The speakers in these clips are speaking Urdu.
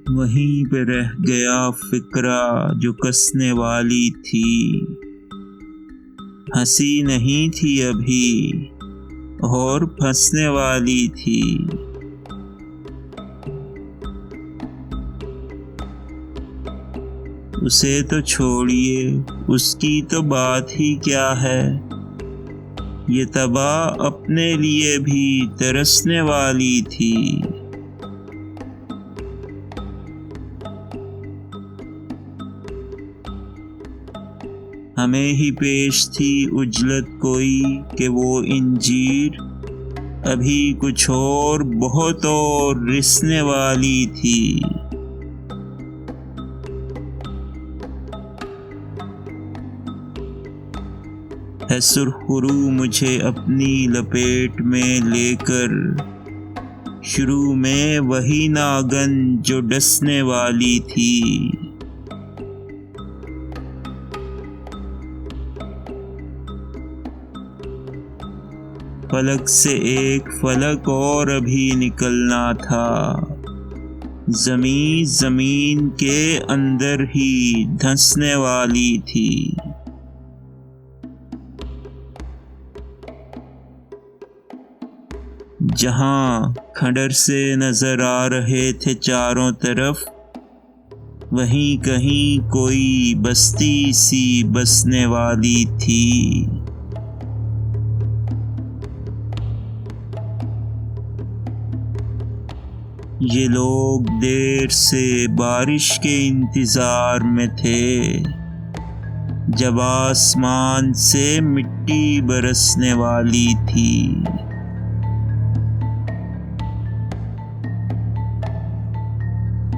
وہیں پہ رہ گیا فکرہ جو کسنے والی تھی، ہنسی نہیں تھی ابھی اور پھنسنے والی تھی۔ اسے تو چھوڑیے، اس کی تو بات ہی کیا ہے، یہ تباہ اپنے لیے بھی ترسنے والی تھی۔ ہمیں ہی پیش تھی اجلت کوئی کہ وہ انجیر ابھی کچھ اور بہت اور رسنے والی تھی۔ ہے سرخرو مجھے اپنی لپیٹ میں لے کر، شروع میں وہی ناگن جو ڈسنے والی تھی۔ فلک سے ایک فلک اور ابھی نکلنا تھا، زمین کے اندر ہی دھنسنے والی تھی۔ جہاں کھنڈر سے نظر آ رہے تھے چاروں طرف، وہیں کہیں کوئی بستی سی بسنے والی تھی۔ یہ لوگ دیر سے بارش کے انتظار میں تھے، جب آسمان سے مٹی برسنے والی تھی۔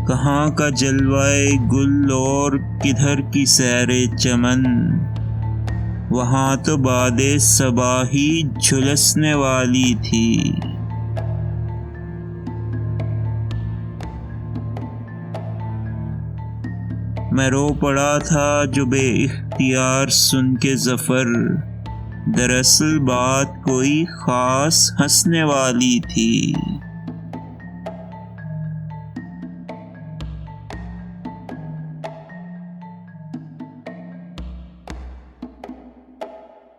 کہاں کا جلوہ گل اور کدھر کی سیر چمن، وہاں تو باد صبا ہی جھلسنے والی تھی۔ میں رو پڑا تھا جو بے اختیار سن کے ظفر، دراصل بات کوئی خاص ہنسنے والی تھی۔